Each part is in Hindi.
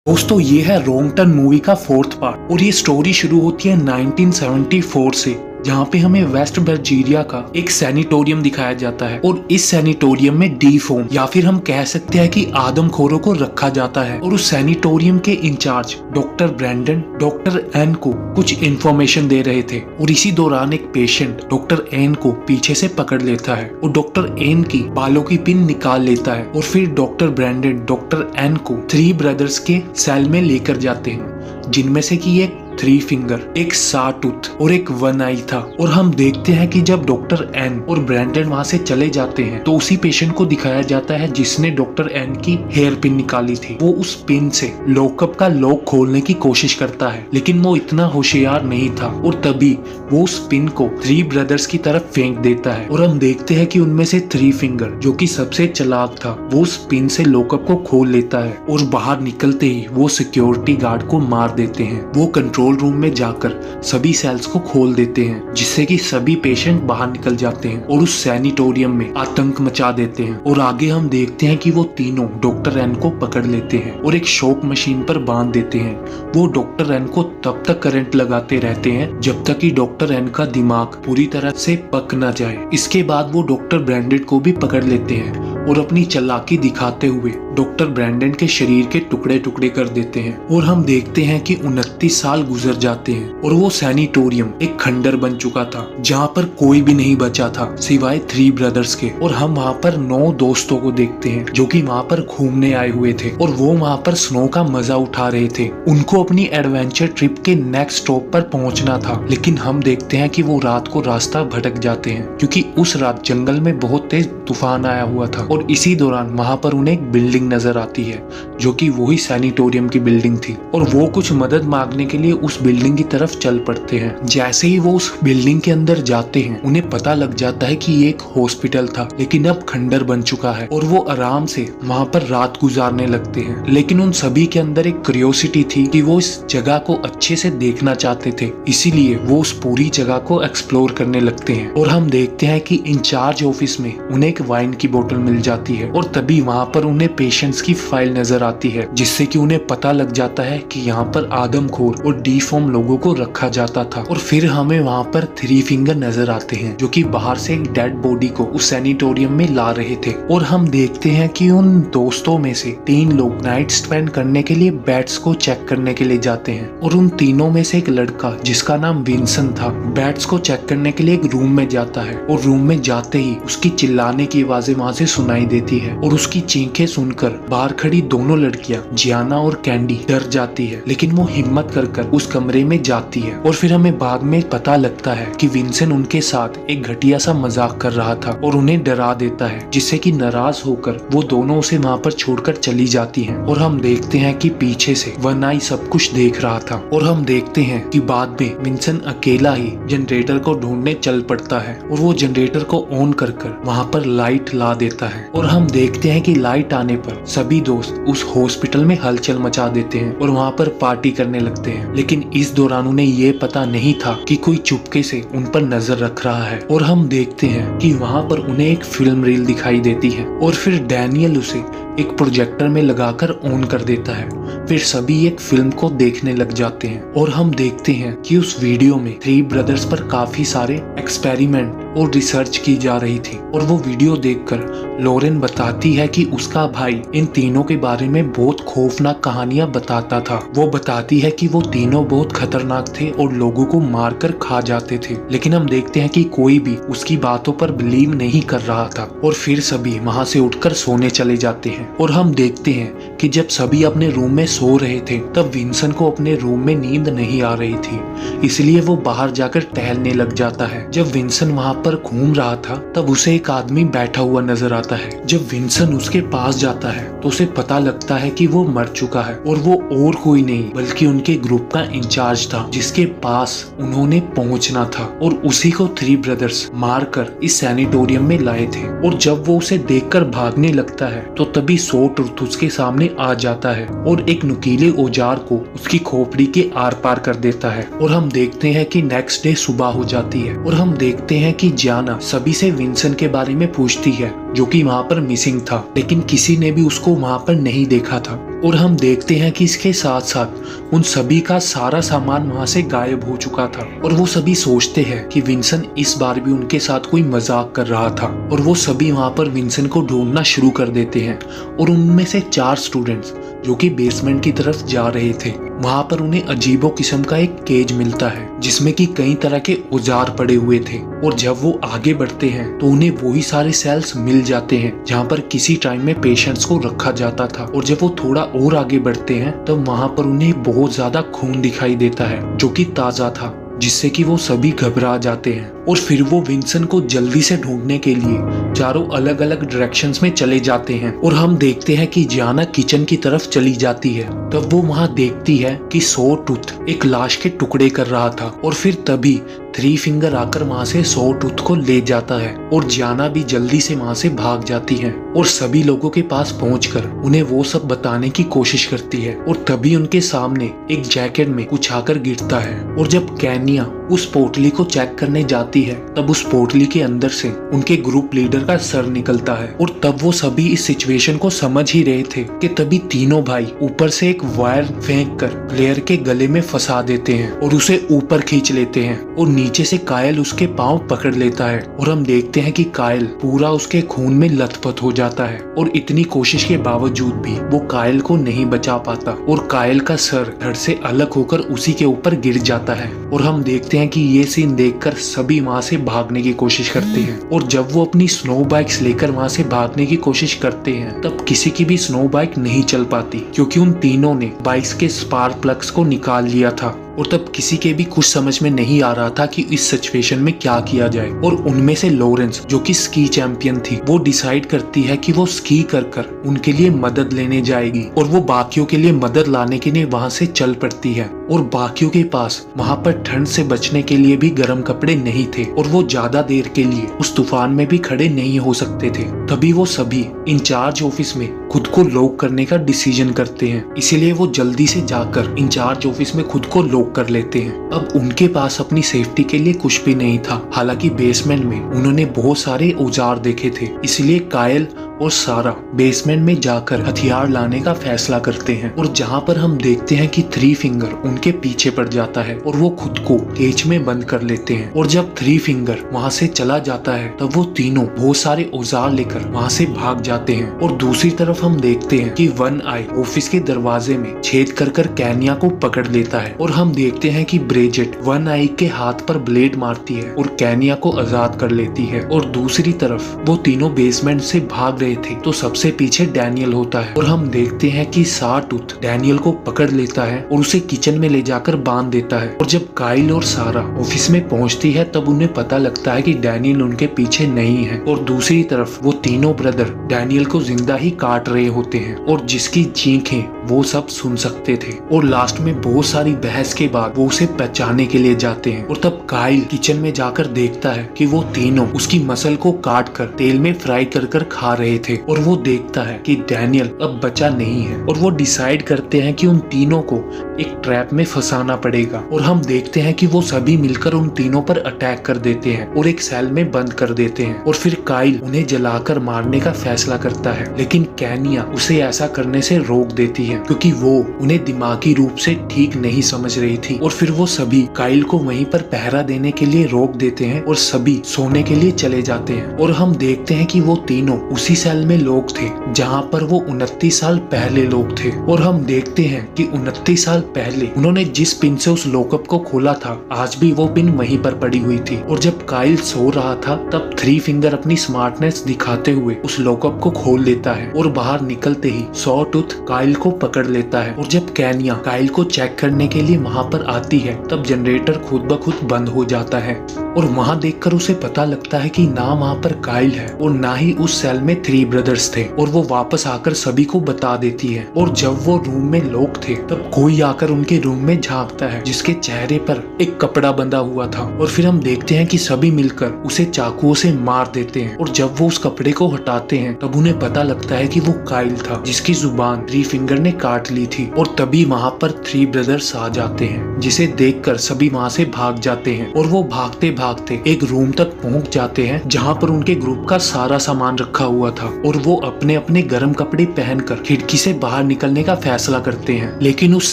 दोस्तों ये है रॉन्ग टर्न मूवी का फोर्थ पार्ट और ये स्टोरी शुरू होती है 1974 से, जहाँ पे हमें वेस्ट वर्जीनिया का एक सैनिटोरियम दिखाया जाता है और इस सैनिटोरियम में डीफॉर्म या फिर हम कह सकते हैं कि आदमखोरों को रखा जाता है। और उस सैनिटोरियम के in charge doctor Brandon doctor Ann को कुछ इन्फॉर्मेशन दे रहे थे और इसी दौरान एक पेशेंट डॉक्टर एन को पीछे से पकड़ लेता है और डॉक्टर एन की बालों की पिन निकाल लेता है और फिर डॉक्टर ब्रैंडन डॉक्टर एन को 3 ब्रदर्स के सेल में लेकर जाते हैं, जिनमें से कि एक 3 फिंगर, एक साटूथ और एक 1 आई था। और हम देखते हैं कि जब डॉक्टर एन और ब्रैंडन वहां से चले जाते हैं तो उसी पेशेंट को दिखाया जाता है जिसने डॉक्टर एन की हेयर पिन निकाली थी। वो उस पिन से लॉकअप का लॉक खोलने की कोशिश करता है, लेकिन वो इतना होशियार नहीं था और तभी वो उस पिन को 3 ब्रदर्स की तरफ फेंक देता है। और हम देखते हैं कि उनमें से 3 फिंगर, जो कि सबसे चालाक था, वो उस पिन से लॉकअप को खोल लेता है और बाहर निकलते ही वो सिक्योरिटी गार्ड को मार देते हैं। वो कंट्रोल रूम में जाकर सभी सेल्स को खोल देते हैं, जिससे कि सभी पेशेंट बाहर निकल जाते हैं और उस सैनिटोरियम में आतंक मचा देते हैं। और आगे हम देखते हैं कि वो तीनों डॉक्टर एन को पकड़ लेते हैं और एक शॉक मशीन पर बांध देते हैं। वो डॉक्टर एन को तब तक करंट लगाते रहते हैं जब तक कि डॉक्टर एन का दिमाग पूरी तरह से पक न जाए। इसके बाद वो डॉक्टर ब्रैंडन को भी पकड़ लेते हैं और अपनी चालाकी दिखाते हुए डॉक्टर ब्रैंडन के शरीर के टुकड़े टुकड़े कर देते हैं। और हम देखते हैं कि 29 साल गुजर जाते हैं और वो सैनिटोरियम एक खंडर बन चुका था, जहाँ पर कोई भी नहीं बचा था सिवाय 3 ब्रदर्स के। और हम वहाँ पर 9 दोस्तों को देखते हैं जो कि वहाँ पर घूमने आए हुए थे और वो वहाँ पर स्नो का मजा उठा रहे थे। उनको अपनी एडवेंचर ट्रिप के नेक्स्ट स्टॉप पर पहुँचना था, लेकिन हम देखते हैं कि वो रात को रास्ता भटक जाते हैं क्योंकि उस रात जंगल में बहुत तेज तूफान आया हुआ था। और इसी दौरान वहाँ पर उन्हें एक बिल्डिंग नजर आती है जो कि वही सैनिटोरियम की बिल्डिंग थी और वो कुछ मदद मांगने के लिए उस बिल्डिंग की तरफ चल पड़ते हैं। जैसे ही वो उस बिल्डिंग के अंदर जाते हैं उन्हें पता लग जाता है कि ये एक हॉस्पिटल था, लेकिन अब खंडर बन चुका है और वो आराम से वहाँ पर रात गुजारने लगते हैं। लेकिन उन सभी के अंदर एक क्यूरियोसिटी थी कि वो इस जगह को अच्छे से देखना चाहते थे, इसीलिए वो उस पूरी जगह को एक्सप्लोर करने लगते हैं। और हम देखते हैं कि इंचार्ज ऑफिस में उन्हें एक वाइन की बोतल मिल जाती है और तभी वहाँ पर उन्हें पेशेंट्स की फाइल नजर आती है, जिससे कि उन्हें पता लग जाता है कि यहाँ पर आदमखोर और डीफॉर्म लोगों को रखा जाता था। और फिर हमें वहाँ पर 3 फिंगर नजर आते हैं जो कि बाहर से एक डेड बॉडी को उस सैनिटोरियम में ला रहे थे। और हम देखते हैं कि उन दोस्तों में से 3 लोग नाइट स्पेंड करने के लिए बैट्स को चेक करने के लिए जाते हैं और उन तीनों में से एक लड़का जिसका नाम विंसन था बैट्स को चेक करने के लिए एक रूम में जाता है और रूम में जाते ही उसकी चिल्लाने की आवाजें वहाँ से सुनाई देती है और उसकी चीखें सुनकर बाहर खड़ी दोनों लड़कियां जियाना और कैंडी डर जाती है, लेकिन वो हिम्मत कर उस कमरे में जाती है। और फिर हमें बाद में पता लगता है कि विंसन उनके साथ एक घटिया सा मजाक कर रहा था और उन्हें डरा देता है, जिससे कि नाराज होकर वो दोनों उसे वहाँ पर छोड़कर चली जाती हैं। और हम देखते हैं कि पीछे से 1 आई सब कुछ देख रहा था। और हम देखते हैं कि बाद में विंसन अकेला ही जनरेटर को ढूंढने चल पड़ता है और वो जनरेटर को ऑन कर वहाँ पर लाइट ला देता है। और हम देखते हैं कि लाइट आने पर सभी दोस्त उस हॉस्पिटल में हलचल मचा देते हैं और वहाँ पर पार्टी करने लगते हैं, लेकिन इस दौरान उन्हें ये पता नहीं था कि कोई चुपके से उन पर नजर रख रहा है। और हम देखते हैं कि वहाँ पर उन्हें एक फिल्म रील दिखाई देती है और फिर डैनियल उसे एक प्रोजेक्टर में लगाकर ऑन कर देता है। फिर सभी एक फिल्म को देखने लग जाते हैं और हम देखते हैं कि उस वीडियो में 3 ब्रदर्स पर काफी सारे एक्सपेरिमेंट और रिसर्च की जा रही थी। और वो वीडियो देखकर लॉरेन बताती है कि उसका भाई इन तीनों के बारे में बहुत खौफनाक कहानियां बताता था। वो बताती है कि वो तीनों बहुत खतरनाक थे और लोगों को मारकर खा जाते थे, लेकिन हम देखते हैं कि कोई भी उसकी बातों पर बिलीव नहीं कर रहा था। और फिर सभी वहां से उठकर सोने चले जाते हैं। और हम देखते हैं कि जब सभी अपने रूम में सो रहे थे तब विंसन को अपने रूम में नींद नहीं आ रही थी, इसलिए वो बाहर जाकर टहलने लग जाता है। जब विंसन वहाँ पर घूम रहा था तब उसे एक आदमी बैठा हुआ नजर आता है। जब विंसन उसके पास जाता है तो उसे पता लगता है कि वो मर चुका है और वो और कोई नहीं बल्कि उनके ग्रुप का इंचार्ज था, जिसके पास उन्होंने पहुंचना था और उसी को 3 ब्रदर्स मारकर इस सैनिटोरियम में लाए थे। और जब वो उसे देखकर भागने लगता है तो तभी सॉटूथ उसके सामने आ जाता है और एक नुकीले औजार को उसकी खोपड़ी के आर पार कर देता है। और हम देखते हैं कि नेक्स्ट डे सुबह हो जाती है और हम देखते हैं कि जियाना सभी से विंसन के बारे में पूछती है जो कि वहाँ पर मिसिंग था, लेकिन किसी ने भी उसको वहाँ पर नहीं देखा था। और हम देखते हैं कि इसके साथ साथ उन सभी का सारा सामान वहाँ से गायब हो चुका था और वो सभी सोचते हैं कि विंसन इस बार भी उनके साथ कोई मजाक कर रहा था। और वो सभी वहाँ पर विंसन को ढूंढना शुरू कर देते हैं और उनमें से 4 स्टूडेंट्स जो कि बेसमेंट की तरफ जा रहे थे, वहाँ पर उन्हें अजीबो किस्म का एक केज मिलता है जिसमें कि कई तरह के औजार पड़े हुए थे। और जब वो आगे बढ़ते हैं तो उन्हें वही सारे सेल्स मिल जाते हैं जहाँ पर किसी टाइम में पेशेंट्स को रखा जाता था। और जब वो थोड़ा और आगे बढ़ते हैं तब वहाँ पर उन्हें बहुत ज्यादा खून दिखाई देता है जो कि ताजा था, जिससे कि वो सभी घबरा जाते हैं। और फिर वो विंसन को जल्दी से ढूंढने के लिए चारों अलग अलग डायरेक्शंस में चले जाते हैं। और हम देखते हैं कि जियाना किचन की तरफ चली जाती है। तब वो वहाँ देखती है कि सॉ टूथ एक लाश के टुकड़े कर रहा था और फिर तभी 3 फिंगर आकर वहाँ से सॉ टूथ को ले जाता है और जियाना भी जल्दी से वहाँ से भाग जाती है और सभी लोगों के पास पहुंचकर उन्हें वो सब बताने की कोशिश करती है। और तभी उनके सामने एक जैकेट में कुछ आकर गिरता है और जब कैनिया उस पोटली को चेक करने जाती है तब उस पोटली के अंदर से उनके ग्रुप लीडर का सर निकलता है। और तब वो सभी इस सिचुएशन को समझ ही रहे थे कि तभी तीनों भाई ऊपर से एक वायर फेंक कर क्लेयर के गले में फंसा देते हैं और उसे ऊपर खींच लेते हैं और नीचे से कायल उसके पांव पकड़ लेता है। और हम देखते हैं कि कायल पूरा उसके खून में लथपथ हो जाता है और इतनी कोशिश के बावजूद भी वो कायल को नहीं बचा पाता और कायल का सर धड़ से अलग होकर उसी के ऊपर गिर जाता है। और हम देखते हैं कि ये सीन देखकर सभी वहाँ से भागने की कोशिश करते हैं। और जब वो अपनी स्नो बाइक्स लेकर वहाँ से भागने की कोशिश करते हैं तब किसी की भी स्नो बाइक नहीं चल पाती क्योंकि उन तीनों ने बाइक्स के स्पार्क प्लग्स को निकाल लिया था। और तब किसी के भी कुछ समझ में नहीं आ रहा था कि इस सिचुएशन में क्या किया जाए। और उनमें से लॉरेंस जो कि स्की चैंपियन थी वो डिसाइड करती है कि वो स्की कर कर उनके लिए मदद लेने जाएगी और वो बाकियों के लिए मदद लाने के लिए वहाँ से चल पड़ती है। और बाकियों के पास वहाँ पर ठंड से बचने के लिए भी गर्म कपड़े नहीं थे और वो ज्यादा देर के लिए उस तूफान में भी खड़े नहीं हो सकते थे। तभी वो सभी इंचार्ज ऑफिस में खुद को लॉक करने का डिसीजन करते हैं, इसीलिए वो जल्दी से जाकर इंचार्ज ऑफिस में खुद को लॉक कर लेते हैं। अब उनके पास अपनी सेफ्टी के लिए कुछ भी नहीं था, हालांकि बेसमेंट में उन्होंने बहुत सारे औजार देखे थे, इसलिए कायल और सारा बेसमेंट में जाकर हथियार लाने का फैसला करते हैं। और जहाँ पर हम देखते हैं कि 3 फिंगर उनके पीछे पड़ जाता है और वो खुद को केज में बंद कर लेते हैं। और जब 3 फिंगर वहाँ से चला जाता है तब वो तीनों बहुत सारे औजार लेकर वहाँ से भाग जाते हैं। और दूसरी तरफ हम देखते हैं कि वन आई ऑफिस के दरवाजे में छेद कर कर कैनिया को पकड़ लेता है और हम देखते हैं कि ब्रिजेट वन आई के हाथ पर ब्लेड मारती है और कैनिया को आजाद कर लेती है। और दूसरी तरफ वो तीनों बेसमेंट से भाग थे तो सबसे पीछे डैनियल होता है और हम देखते हैं कि सॉटूथ डैनियल को पकड़ लेता है और उसे किचन में ले जाकर बांध देता है। और जब काइल और सारा ऑफिस में पहुंचती है तब उन्हें पता लगता है कि डैनियल उनके पीछे नहीं है। और दूसरी तरफ वो तीनों ब्रदर डैनियल को जिंदा ही काट रहे होते हैं और जिसकी चीखें वो सब सुन सकते थे। और लास्ट में बहुत सारी बहस के बाद वो उसे पहचानने के लिए जाते हैं। और तब काइल किचन में जाकर देखता है कि वो तीनों उसकी मसल को काट कर तेल में फ्राई कर कर खा रहे थे। और वो देखता है कि डैनियल अब बचा नहीं है और वो डिसाइड करते हैं कि उन तीनों को एक ट्रैप में फंसाना पड़ेगा। और हम देखते हैं कि वो सभी मिलकर उन तीनों पर अटैक कर देते हैं और एक सेल में बंद कर देते हैं। और फिर काइल उन्हें जलाकर मारने का फैसला करता है, लेकिन कैनिया उसे ऐसा करने से रोक देती है क्योंकि वो उन्हें दिमागी रूप से ठीक नहीं समझ रही थी। और फिर वो सभी काइल को वहीं पर पहरा देने के लिए रोक देते हैं और सभी सोने के लिए चले जाते हैं। और हम देखते हैं कि वो तीनों उसी सेल में लोग थे जहां पर वो 29 साल पहले लोग थे। और हम देखते हैं कि 29 साल पहले उन्होंने जिस पिन से उस लॉकअप को खोला था आज भी वो पिन वहीं पर पड़ी हुई थी। और जब काइल सो रहा था तब 3 फिंगर अपनी स्मार्टनेस दिखाते हुए उस लॉकअप को खोल लेता है और बाहर निकलते ही सॉटूथ काइल को पकड़ लेता है। और जब कैनिया काइल को चेक करने के लिए वहां पर आती है तब जनरेटर खुद ब खुद बंद हो जाता है। और वहां देखकर उसे पता लगता है कि ना वहां पर काइल है और ना ही उस सेल में 3 ब्रदर्स थे। और वो वापस आकर सभी को बता देती है। और जब वो रूम में लोग थे तब कोई आकर उनके रूम में झांकता है जिसके चेहरे पर एक कपड़ा बंधा हुआ था। और फिर हम देखते हैं कि सभी मिलकर उसे चाकुओं से मार देते हैं। और जब वो उस कपड़े को हटाते हैं तब उन्हें पता लगता है कि वो काइल था जिसकी जुबान 3 फिंगर ने काट ली थी। और तभी वहां पर 3 ब्रदर्स आ जाते हैं जिसे देखकर सभी वहां से भाग जाते हैं। और वो भागते भागते एक रूम तक पहुंच जाते हैं जहां पर उनके ग्रुप का सारा सामान रखा हुआ था और वो अपने अपने गर्म कपड़े पहनकर खिड़की से बाहर निकलने का फैसला करते हैं। लेकिन उस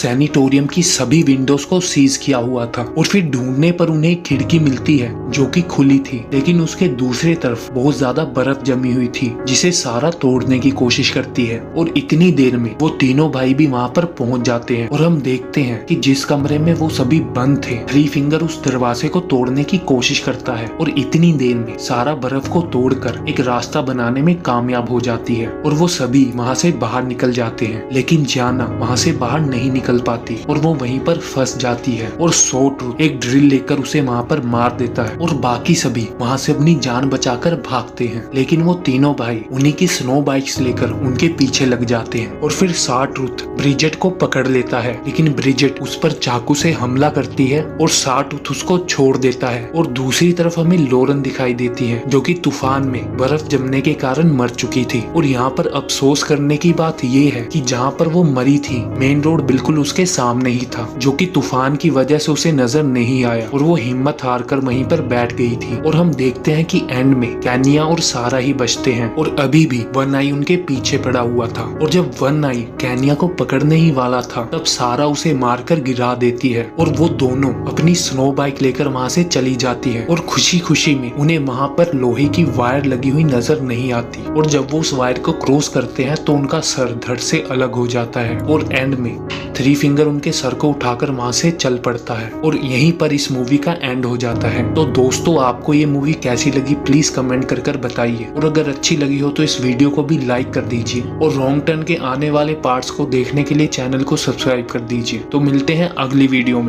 सैनिटोरियम की सभी विंडोज को सीज किया हुआ था और फिर ढूंढने पर उन्हें एक खिड़की मिलती है जो कि खुली थी, लेकिन उसके दूसरे तरफ बहुत ज्यादा बर्फ जमी हुई थी जिसे सारा तोड़ने की कोशिश करती है। और इतनी देर में वो तीनों भाई भी वहाँ पर पहुंच जाते हैं और हम देखते हैं कि जिस कमरे में वो सभी बंद थे, थ्री फिंगर उस दरवाजे को तोड़ने की कोशिश करता है और इतनी देर में सारा बर्फ को तोड़कर एक रास्ता बनाने में कामयाब हो जाती है और वो सभी वहाँ से बाहर निकल जाते हैं। लेकिन जाना वहाँ से बाहर नहीं निकल पाती और वो वहीं पर फंस जाती है और सोट्रूथ एक ड्रिल लेकर उसे वहाँ पर मार देता है और बाकी सभी वहाँ से अपनी जान बचाकर भागते हैं। लेकिन वो तीनों भाई उन्हीं की स्नो बाइक्स लेकर उनके पीछे लग जाते हैं और फिर सार्टरूथ ब्रिजेट को पकड़ लेता है, लेकिन ब्रिजेट उस पर चाकू से हमला करती है और सार्टरूथ उसको छोड़ देता है। और दूसरी तरफ हमें लोरन दिखाई देती है जो कि तूफान में बर्फ जमने के कारण मर चुकी थी। और यहाँ पर अफसोस करने की बात ये है कि जहाँ पर वो मरी थी मेन रोड बिल्कुल उसके सामने ही था, जो कि तूफान की वजह से उसे नजर नहीं आया और वो हिम्मत हार कर वहीं पर बैठ गई थी। और हम देखते हैं कि एंड में केनिया और सारा ही बचते हैं और अभी भी वन आई उनके पीछे पड़ा हुआ था। और जब वन आई केनिया को पकड़ने ही वाला था तब सारा उसे मारकर गिरा देती है और वो दोनों अपनी स्नो बाइक लेकर वहाँ से चली जाती है और खुशी खुशी में उन्हें वहाँ पर लोहे की वायर लगी हुई नजर नहीं आती। और जब वो उस वायर को क्रॉस करते हैं तो उनका सर धड़ से अलग हो जाता है और एंड में थ्री फिंगर उनके सर को उठाकर वहाँ से चल पड़ता है और यहीं पर इस मूवी का एंड हो जाता है। तो दोस्तों, आपको ये मूवी कैसी लगी प्लीज कमेंट कर बताइए और अगर अच्छी लगी हो तो इस वीडियो को भी लाइक कर दीजिए और रॉन्ग टर्न के आने वाले पार्ट्स को देखने के लिए चैनल को सब्सक्राइब कर दीजिए। तो मिलते हैं अगली वीडियो में।